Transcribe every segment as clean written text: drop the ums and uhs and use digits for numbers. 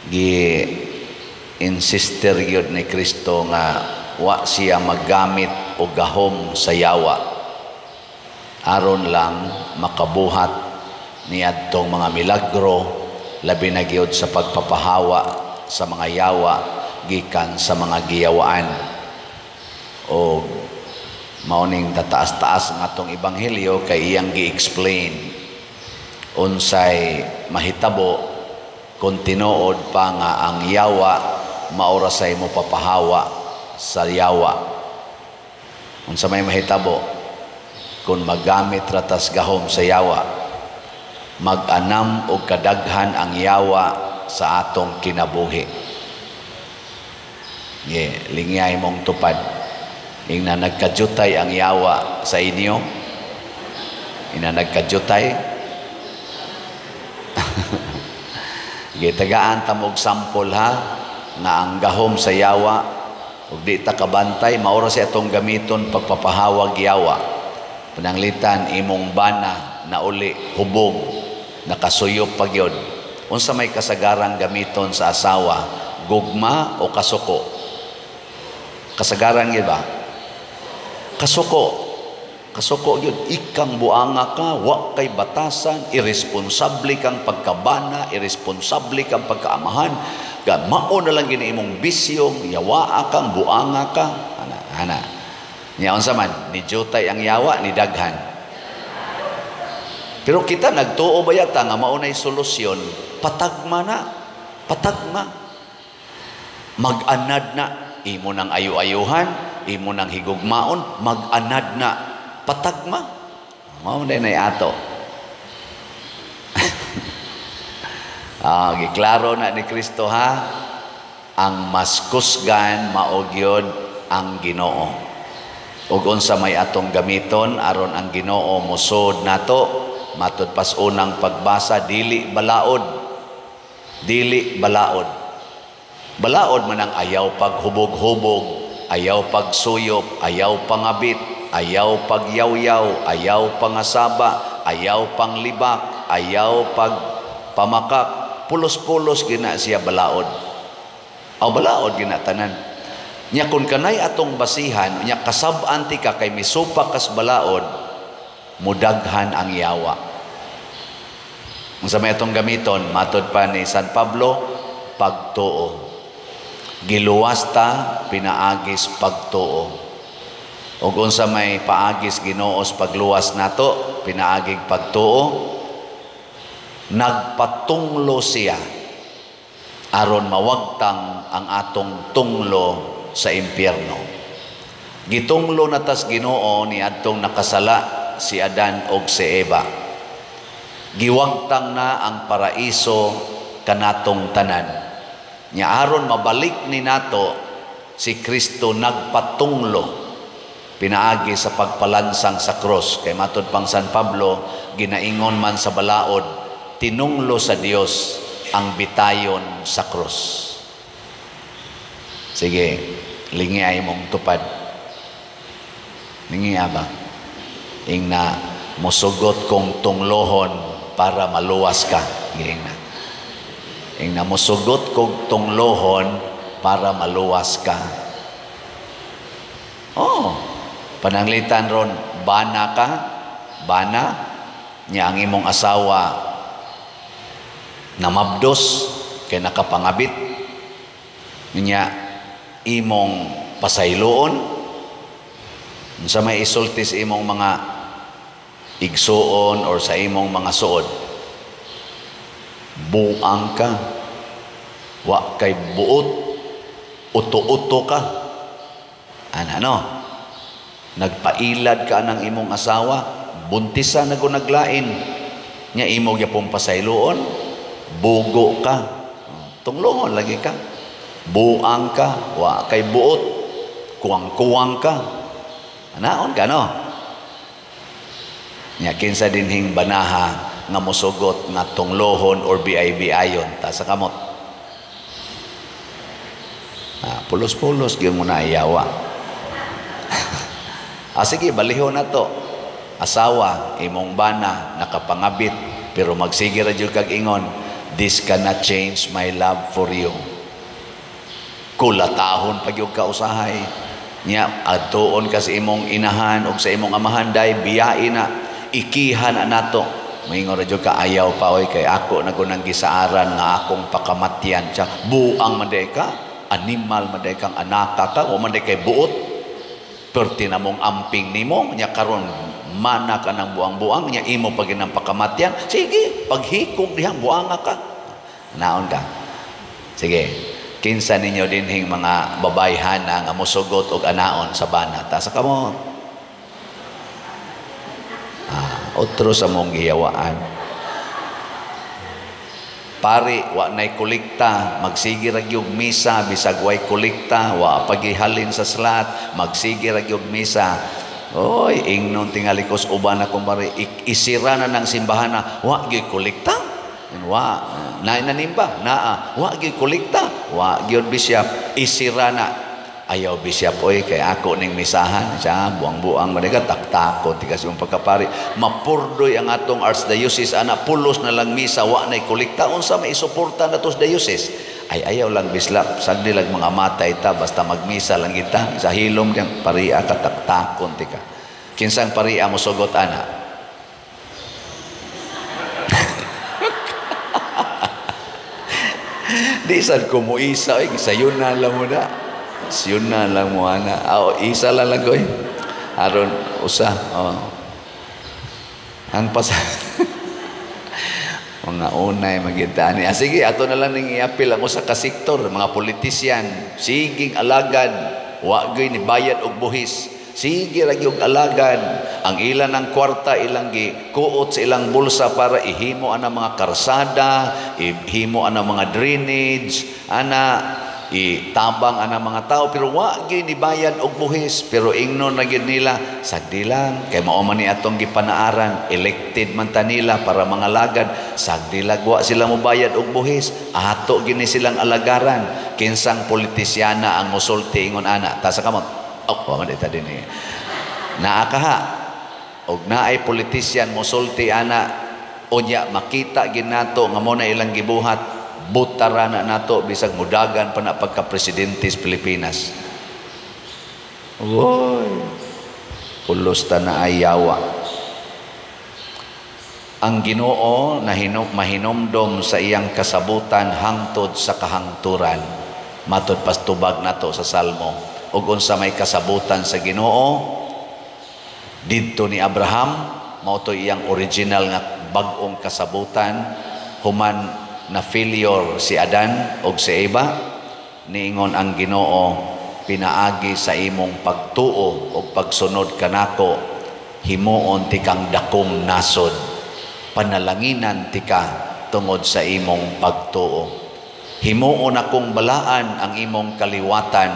gi insister gyud ni Kristo nga wa siya maggamit og gahom sa yawa aron lang makabuhat niadtong mga milagro, labi na gyud sa pagpapahawa sa mga yawa gikan sa mga giyawaan. O mauning tataas-taas ng atong ebanghelyo kay iyang gi-explain unsay mahitabo kung tinuod pa nga ang yawa maura say mo papahawa sa yawa. Unsa may mahitabo kung maggamit ratas gahom sa yawa, mag-anam og kadaghan ang yawa sa atong kinabuhi. Lingyay mong tupad. Ing na nagkajutay ang yawa sa inyo, ina nagkajutay. Gitagaan tamog sampol ha nga ang gahom sa yawa ug di ta kabantay maura sa atong gamiton pagpapahawag yawa. Pananglitan imong bana na uli hubog nakasuyop pagyod. Unsa may kasagarang gamiton sa asawa, gugma o kasuko? Kasagaran gyud ba? Kasuko yun, ikang buanga ka, wa kay batasan, irresponsable kang pagkabana, irresponsable kang pagkaamahan, mao na lang gini imong bisyo, yawa kang buanga ka, ana. Niyaon sa man, ni jutay ang yawa, ni daghan. Pero kita nagtuo ba yata nga maunay solusyon, patagma. Mag-anad na, imo nang ayu-ayuhan, imo nang higugmaon, mag-anad na, patagma. Mao na ato. Giklaro na ni Kristo ha, ang mas kusgan mao gyud ang Ginoo. Ug unsa may atong gamiton aron ang Ginoo musod nato, matud pas unang pagbasa, dili balaod. Balaod man ang ayaw paghubog-hubog, ayaw pagsuyop, ayaw pangabit, ayaw pagyawyaw, ayaw pangasaba, ayaw panglibak, ayaw pagpamakak, pulos-pulos gina siya balaod. Balaod gina tanan. Nya kun kanay atong basihan, nya kasab-an ti ka kay misupak kas balaod, mudaghan ang yawa. Unsa may atong gamiton, matud pa ni San Pablo, pagtuo. Giluwas ta, pinaagis pagtuo. O kung sa may paagis Ginoos pagluwas nato, pinaagig pagtuo, nagpatunglo siya aron mawagtang ang atong tunglo sa impyerno. Gitunglo na tas Ginoo ni adtong nakasala si Adan og si Eva. Giwagtang na ang paraiso kanatong tanan. Nya aron mabalik ni nato, si Kristo nagpatunglo pinaagi sa pagpalansang sa cross. Kay matud pang San Pablo, ginaingon man sa balaod, tinunglo sa Dios ang bitayon sa cross. Sige, lingiay mong tupad. Lingiya ba? Ing na musugot kong tunglohon para maluwas ka. Ing na. Ing na musugot kong tunglohon para maluwas ka. Pananglitan ron, bana ka, bana, niya ang imong asawa namabdos, kay nakapangabit, niya imong pasayloon, sa may isultis imong mga igsuon or sa imong mga suod, buang ka, wa kay buot, uto-uto ka, nagpailad ka ng imong asawa, buntisan na kung naglain, nya imong yapong pasayloon, bugo ka, tunglohon lagi ka, buang ka, wa kay buot, kuwang-kuwang ka, anaon ka no? Nya kinsa dinhing banaha nga musugot nga tunglohon or biay-biayon ta sa kamot. Pulos-pulos gyud mo na iyawa. Sige, balihon na to. Asawa, imong bana, nakapangabit, pero magsige ra jud kag ingon, This cannot change my love for you. Kulatahon pag yung kausahay. Nya, adtoon ka sa imong inahan o sa imong amahan, day, biyain na, ikihan na nato. Maingon radyo ka, ayaw pa, oy, kay ako na gunang gisaaran nga akong pakamatyan. Siya, buang maday ka, animal maday kang anaka ka, o maday kay buot. Pero tinamong amping nimo, nya karon mana ka ng buang-buang, nya imo pag ng pakamatyan. Sige, paghikog dihang buanga ka. Naon ka. Sige, kinsa ninyo dinhing mga babayhan nga mosugot og anaon sa banat. Asa ka mo? Otro sa mong giyawaan. Pari, wa na'y kolekta, magsige ra gyud misa, bisag way kolekta, wa pagihalin sa slat, magsige ra gyud misa. Oy, ingnon tingali kos uban akong pare, isira na ng simbahan na, wa gyud kolekta. Wa, nainanimba, wa gyud kolekta, wa gyud bisyap, isira na. Ayaw bisyap, oy, kay ako ning misahan, siya, buang-buang, maniga, taktakot, tigas yung pagkapari, mapurdoy ang atong archdiocese, ana, pulos na lang misa, wa na'y kolekta, unsa may isuporta na tos diocese, ay ayaw lang bislap, sagdi lang mga matay ta, basta magmisa lang kita, sa hilom kang paria ka, taktakon, tika. Kinsang paria mo sugot, ana? Di sad ko mo isa, oy, sayunan lang mo na. Sayunan lang mo, ana. Isa lang lang ko, eh. Aron, usa. Ang pasa. Mga unay, magintani. Sige, ato na lang ning iapil ang usa ka sektor, mga politisyan. Siging alagad, wagay ni bayad og buhis. Sige ra gyud alagad. Ang ilan ng kwarta ilang kuot sa ilang bulsa para ihimo ana mga karsada, ihimo ana mga drainage, ana itabang ana mga tao, pero wa gyud ni bayad og buhis. Pero ingnon na gyud nila, sagdi lang kay mao man ni atong gipanaaran, elected man ta nila para mga lagad, sagdi lang wa sila mo bayad og buhis, ato gini silang alagaran. Kinsang politisyana ang mosulti ingon ana, ta sa kamot wa man ta dinhi naakaha og naay politisyan mosulti ana, unya makita ginato nga mo na ilang gibuhat, butara na nato bisag mudagan pa na pagka-presidente sa Pilipinas. Oy, pulos ta na ayawa. Ang Ginoo na mahinomdom sa iyang kasabutan hangtod sa kahangturan. Matod pastubag nato sa Salmo. Ug unsa may kasabutan sa Ginoo didto ni Abraham, mao to iyang original nga bag-ong kasabutan. Human na failure si Adan og si Eva, niingon ang Ginoo, pinaagi sa imong pagtuo o pagsunod kanako, himuon ti kang dakong nasod, panalanginan ti ka tungod sa imong pagtuo. Himuon akong balaan ang imong kaliwatan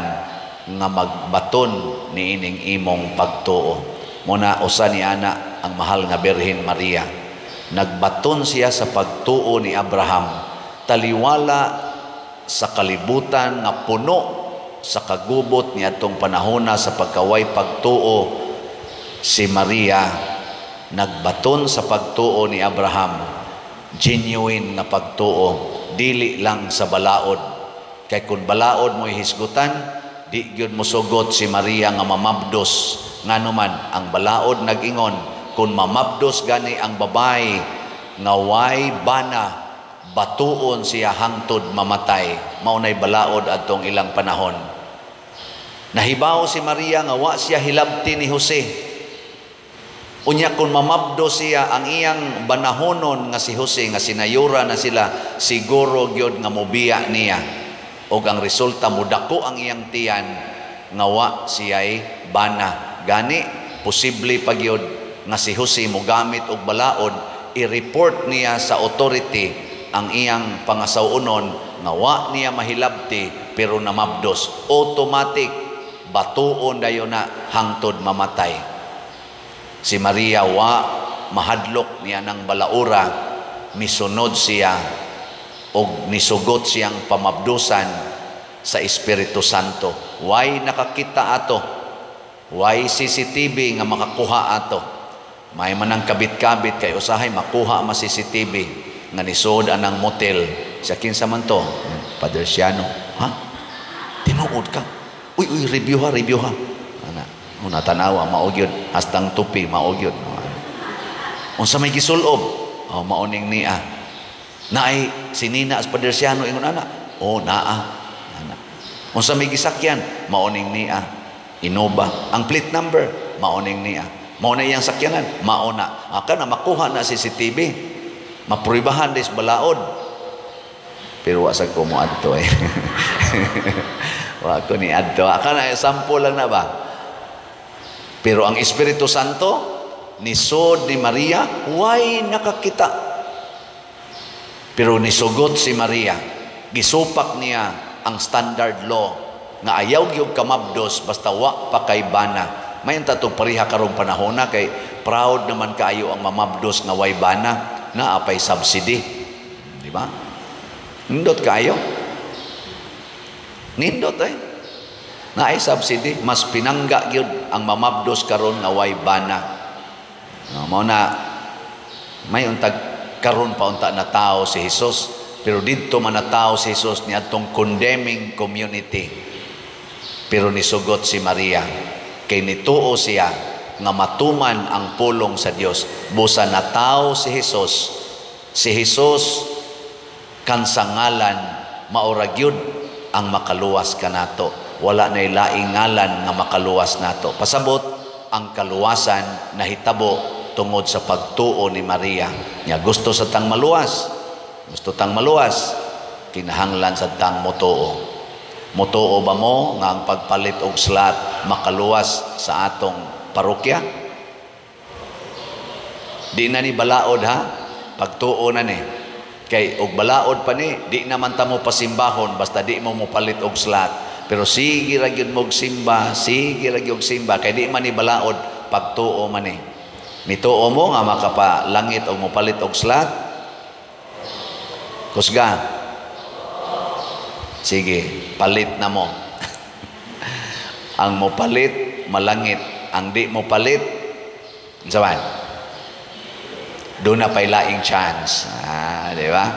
nga magbaton niining imong pagtuo. Muna usa ni ana ang mahal nga Birhen Maria. Nagbaton siya sa pagtuo ni Abraham, taliwala sa kalibutan nga puno sa kagubot ni atong panahona sa pagkaway pagtuo. Si Maria nagbaton sa pagtuo ni Abraham, genuine na pagtuo, dili lang sa balaod. Kay kun balaod mo hisgutan, di gyud mosugot si Maria nga mamabdos. Nganuman ang balaod nag-ingon, kung mamabdos gani ang babay nga way bana, batuon siya hangtod mamatay. Maunay balaod atong ilang panahon. Nahibaw si Maria nga wa siya hilabti ni Jose. Unya kung mamabdos siya ang iyang banahonon nga si Jose, nga sinayura na sila, siguro gyud nga mobiya niya. O ang resulta mudako ang iyang tiyan, nga wa siya'y bana. Gani, posible pagyod nga si Jose mo gamit og balaod, i-report niya sa authority ang iyang pangasawunon nga wa niya mahilabti pero namabdos. Automatic, batuon dayon na hangtod mamatay. Si Maria wa mahadlok niya ng balaura, misunod siya og nisugot siyang pamabdusan sa Espiritu Santo. Way nakakita ato, way CCTV nga makakuha ato. May manang kabit-kabit kay usahay makuha ma CCTV nga nisod anang motel. Sa kinsa man to? Padre Siano. Ha? Tinuod ka? Uy, review ha. Ana, una tanawa, maugyod. Hastang tupi, maugyod. Unsa may gisulob? Mauning niya. Naay, sinina as Padre Siano, ingon ana. Naa. Ana. Unsa may gisakyan? Mauning niya. Innova. Ang plate number, mauning niya. Mauna iyang sakyanan, mauna. Aka na makuha na CCTV. Mapruibahan des balaod. Pero wasag ko mo adto eh. Wa ko ni adto. Aka na sample lang na ba? Pero ang Espiritu Santo nisod ni Maria, way nakakita. Pero nisugot si Maria. Gisupak niya ang standard law nga ayaw gyud kamabdos basta wa pa kay bana. May tatong pariha karong panahon na kay proud naman kayo ang mamabdos nga way bana na apay subsidy. Di ba? Nindot kayo. Nindot na ay subsidy. Mas pinangga yun ang mamabdos karon nga way bana. Mao na may untag karon pa unta na tao si Jesus. Pero dito man na tao si Jesus niadtong condemning community. Pero nisugot si Maria. Kay nituo siya nga matuman ang pulong sa Dios. Busa na tao si Jesus. Si Jesus kansangalan maura gyud ang makaluwas kanato. Wala na ilaing ngalan nga makaluwas nato. Pasabot ang kaluwasan nahitabo tungod sa pagtuo ni Maria. Nya gusto sa tang maluwas. Gusto tang maluwas. Kinahanglan sa tang motuo. Motuo ba mo nga ang pagpalit og slot makaluwas sa atong parokya? Di na ni balaod ha? Pagtuo na ni. Kay og balaod pa ni, di naman ta mo pasimbahon basta di mo palit og slot. Pero sige ra gyud mo og simba, sige ra gyud simba kay di man ni balaod pagtuo man ni. Nituo mo nga makapalangit og mo palit og slot. Kusga. Sige, palit na mo. Ang mo palit, malangit. Ang di mo palit, saban? Doon na pay laing chance. Di ba?